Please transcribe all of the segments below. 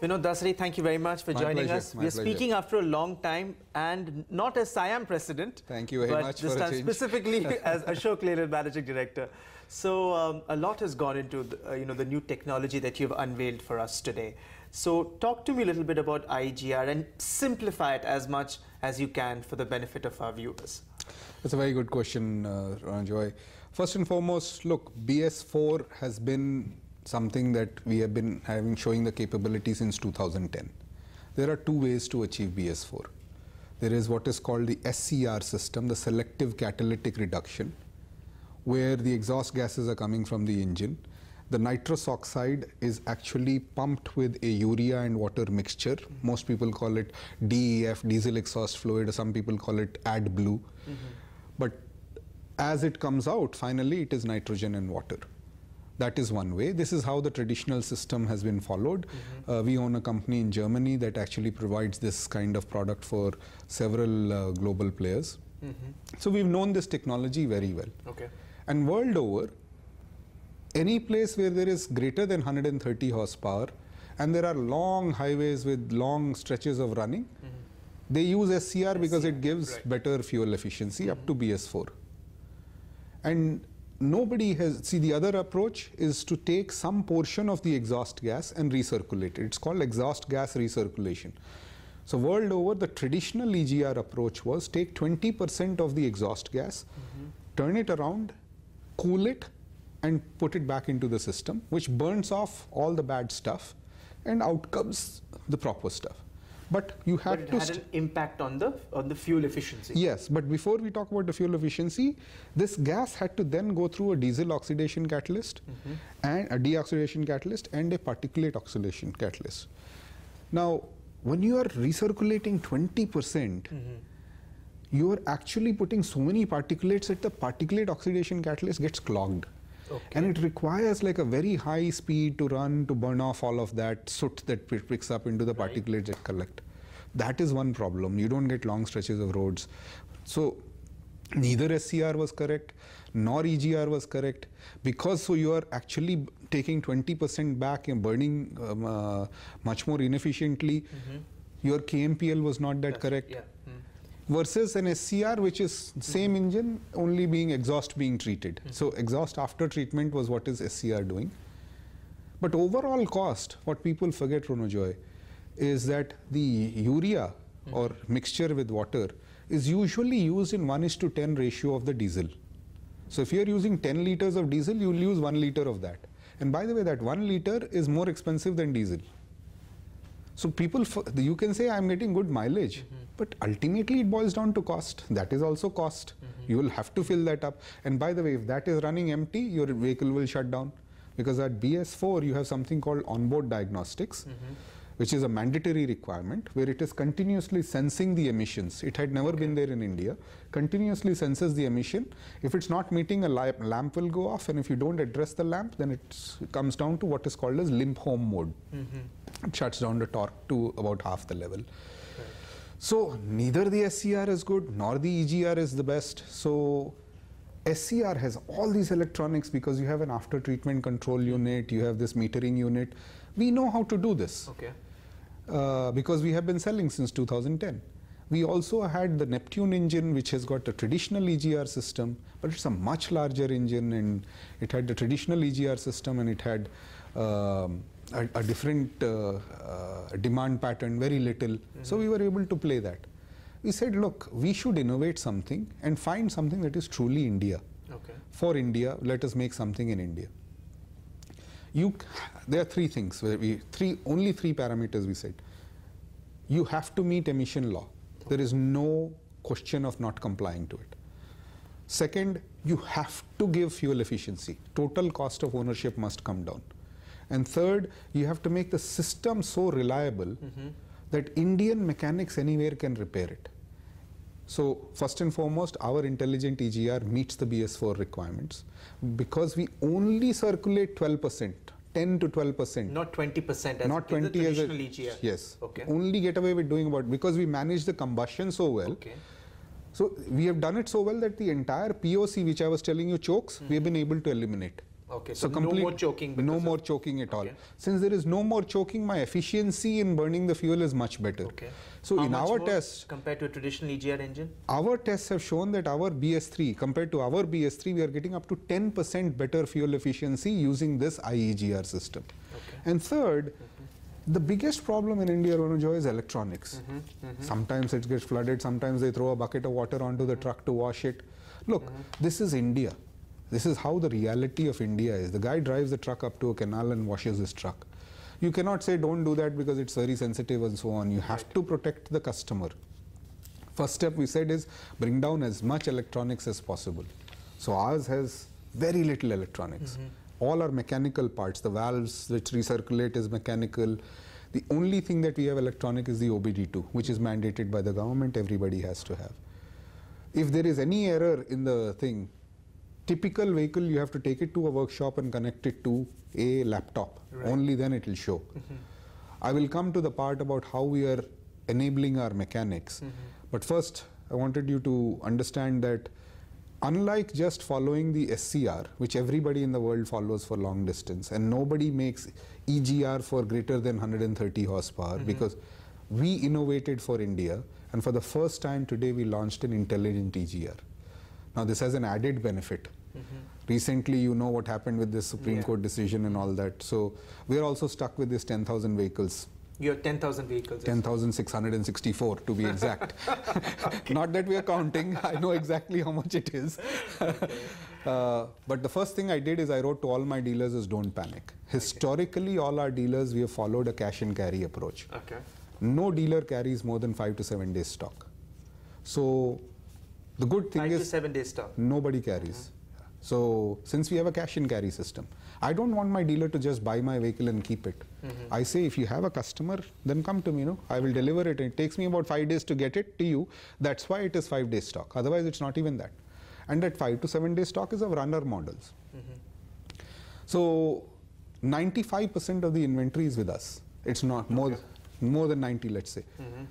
Vinod Dasari, thank you very much for joining us. We are speaking after a long time, and not as Siam president. Thank you very much for a change. But this time specifically as Ashok Leyland managing director. So a lot has gone into the new technology that you've unveiled for us today. So talk to me a little bit about IGR and simplify it as much as you can for the benefit of our viewers. That's a very good question, Ronojoy. First and foremost, look, BS4 has been something that we have been showing the capability since 2010. There are two ways to achieve BS4. There is what is called the SCR system, the selective catalytic reduction, where the exhaust gases are coming from the engine. The nitrous oxide is actually pumped with a urea and water mixture. Most people call it DEF, diesel exhaust fluid, or some people call it AdBlue. But as it comes out, finally it is nitrogen and water. That is one way. This is how the traditional system has been followed. We own a company in Germany that actually provides this kind of product for several global players. So we've known this technology very well. And world over, any place where there is greater than 130 horsepower and there are long highways with long stretches of running, they use SCR because it gives better fuel efficiency up to BS4. And nobody has, see, the other approach is to take some portion of the exhaust gas and recirculate it. It's called exhaust gas recirculation. So world over, the traditional EGR approach was take 20% of the exhaust gas, turn it around, cool it, and put it back into the system, which burns off all the bad stuff, and out comes the proper stuff. But you had to... But it had an impact on the fuel efficiency. Yes, but before we talk about the fuel efficiency, this gas had to then go through a diesel oxidation catalyst, and a deoxidation catalyst, and a particulate oxidation catalyst. Now, when you are recirculating 20%, you are actually putting so many particulates that the particulate oxidation catalyst gets clogged. And it requires like a very high speed to run to burn off all of that soot that picks up into the particulates that collect. That is one problem. You don't get long stretches of roads. So neither SCR was correct, nor EGR was correct, because so you are actually taking 20% back and burning much more inefficiently. Your KMPL was not that correct. Versus an SCR, which is same engine, only being exhaust being treated. So exhaust after treatment was what is SCR doing. But overall cost, what people forget, Ronojoy, is that the urea or mixture with water is usually used in 1:10 ratio of the diesel. So if you're using 10 liters of diesel, you'll use 1 liter of that. And by the way, that 1 liter is more expensive than diesel. So people, you can say I'm getting good mileage, but ultimately it boils down to cost. That is also cost. You will have to fill that up. And by the way, if that is running empty, your vehicle will shut down. Because at BS4, you have something called onboard diagnostics, which is a mandatory requirement, where it is continuously sensing the emissions. It had never been there in India. Continuously senses the emission. If it's not meeting, a lamp will go off, and if you don't address the lamp, then it comes down to what is called as limp home mode. It shuts down the torque to about half the level. So neither the SCR is good, nor the EGR is the best. So SCR has all these electronics because you have an after treatment control unit, you have this metering unit. We know how to do this. Because we have been selling since 2010. We also had the Neptune engine, which has got a traditional EGR system, but it's a much larger engine, and it had the traditional EGR system, and it had a different demand pattern, very little. So we were able to play that. We said, look, we should innovate something and find something that is truly India. For India, let us make something in India. There are three things, where only three parameters we said. You have to meet emission law. There is no question of not complying to it. Second, you have to give fuel efficiency. Total cost of ownership must come down. And third, you have to make the system so reliable that Indian mechanics anywhere can repair it. So first and foremost, our intelligent EGR meets the BS4 requirements because we only circulate 12%, 10 to 12%. Not 20% as not 20 the traditional EGR. Yes. Only get away with doing about, because we manage the combustion so well. So we have done it so well that the entire POC, which I was telling you, chokes, we have been able to eliminate. Okay, so no more choking. No more choking at all. Since there is no more choking, my efficiency in burning the fuel is much better. Okay. So How in much our more tests, compared to a traditional EGR engine, our tests have shown that our BS3, compared to our BS3, we are getting up to 10% better fuel efficiency using this IEGR system. Okay. And third, the biggest problem in India, Ronojoy, is electronics. Sometimes it gets flooded, sometimes they throw a bucket of water onto the truck to wash it. Look, this is India. This is how the reality of India is. The guy drives the truck up to a canal and washes his truck. You cannot say don't do that because it's very sensitive and so on. You have to protect the customer. First step we said is bring down as much electronics as possible. So ours has very little electronics. All are mechanical parts. The valves which recirculate is mechanical. The only thing that we have electronic is the OBD2, which is mandated by the government. Everybody has to have. If there is any error in the thing, typical vehicle, you have to take it to a workshop and connect it to a laptop. Only then it will show. I will come to the part about how we are enabling our mechanics. But first, I wanted you to understand that unlike just following the SCR, which everybody in the world follows for long distance, and nobody makes EGR for greater than 130 horsepower, because we innovated for India, and for the first time today we launched an intelligent EGR. Now this has an added benefit. Recently, you know what happened with this Supreme Court decision and all that. So we are also stuck with this 10,000 vehicles. You have 10,000 vehicles. 10,664 to be exact. Not that we are counting. I know exactly how much it is. But the first thing I did is I wrote to all my dealers is don't panic. Historically, all our dealers, we have followed a cash and carry approach. No dealer carries more than 5 to 7 days stock. So the good thing is 5 to 7 days stock. Nobody carries. So since we have a cash and carry system, I don't want my dealer to just buy my vehicle and keep it. I say if you have a customer, then come to me. I will deliver it. It takes me about 5 days to get it to you. That's why it is 5 days stock. Otherwise, it's not even that. And that 5 to 7 days stock is of runner models. So 95% of the inventory is with us. It's not more than 90, let's say.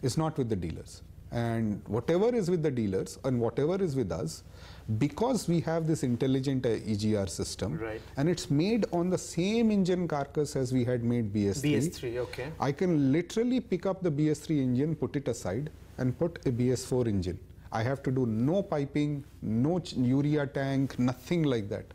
It's not with the dealers. And whatever is with the dealers and whatever is with us, because we have this intelligent EGR system, and it's made on the same engine carcass as we had made BS3. I can literally pick up the BS3 engine, put it aside, and put a BS4 engine. I have to do no piping, no urea tank, nothing like that.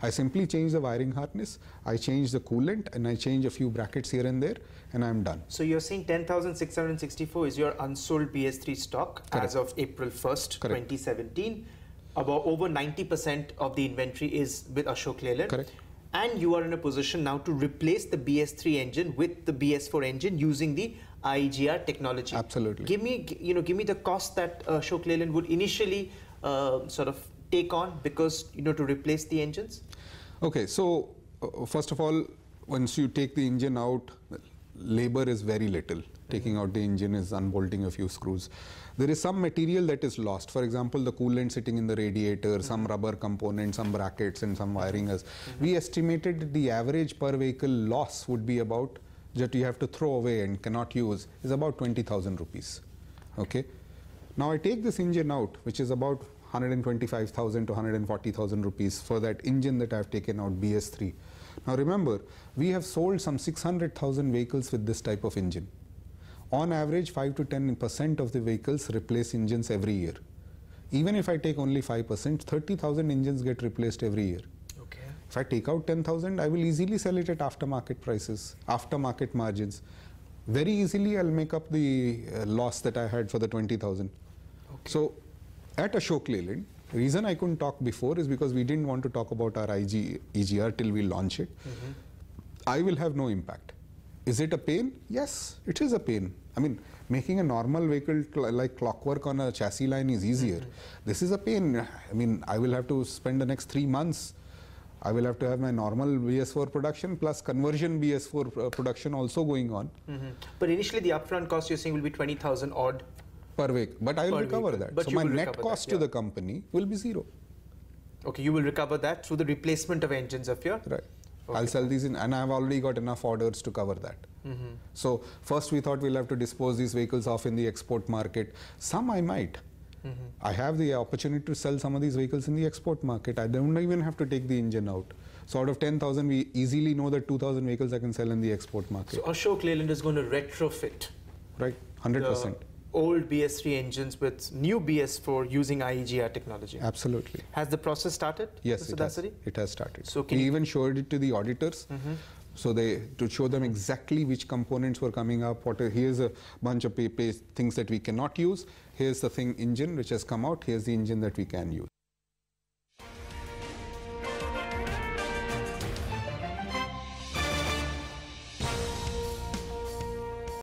I simply change the wiring harness, I change the coolant, and I change a few brackets here and there, and I'm done. So you're saying 10,664 is your unsold BS3 stock as of April 1st, 2017. About over 90% of the inventory is with Ashok Leyland. And you are in a position now to replace the BS3 engine with the BS4 engine using the IEGR technology. Absolutely. Give me the cost that Ashok Leyland would initially sort of take on because to replace the engines. Okay, so first of all, once you take the engine out, labor is very little. Taking out the engine is unbolting a few screws. There is some material that is lost. For example, the coolant sitting in the radiator, some rubber components, some brackets, and some wiring. We estimated the average per vehicle loss would be about, that you have to throw away and cannot use, is about 20,000 rupees. Okay. Now I take this engine out, which is about 125,000 to 140,000 rupees for that engine that I have taken out, BS3. Now remember, we have sold some 600,000 vehicles with this type of engine. On average, 5 to 10% of the vehicles replace engines every year. Even if I take only 5%, 30,000 engines get replaced every year. If I take out 10,000, I will easily sell it at aftermarket prices, aftermarket margins. Very easily, I'll make up the loss that I had for the 20,000. So at Ashok Leyland, the reason I couldn't talk before is because we didn't want to talk about our EGR till we launch it. I will have no impact. Is it a pain? Yes, it is a pain. I mean, making a normal vehicle like clockwork on a chassis line is easier. This is a pain. I mean, I will have to spend the next 3 months. I will have to have my normal BS4 production plus conversion BS4 production also going on. But initially, the upfront cost you're saying will be 20,000 odd per week. But I will recover that. But so my net cost to the company will be zero. Okay, you will recover that through the replacement of engines of your... Right. I'll sell these in, and I've already got enough orders to cover that. So first we thought we'll have to dispose these vehicles off in the export market. Some I might. I have the opportunity to sell some of these vehicles in the export market. I don't even have to take the engine out. So out of 10,000, we easily know that 2,000 vehicles I can sell in the export market. So Ashok Leyland is going to retrofit. Right, 100%. Old BS3 engines with new BS4 using IEGR technology. Absolutely. Has the process started? Yes, Mr. Dasari? it has started. So we even showed it to the auditors. So to show them exactly which components were coming up. Here's a bunch of things that we cannot use. Here's the engine which has come out. Here's the engine that we can use.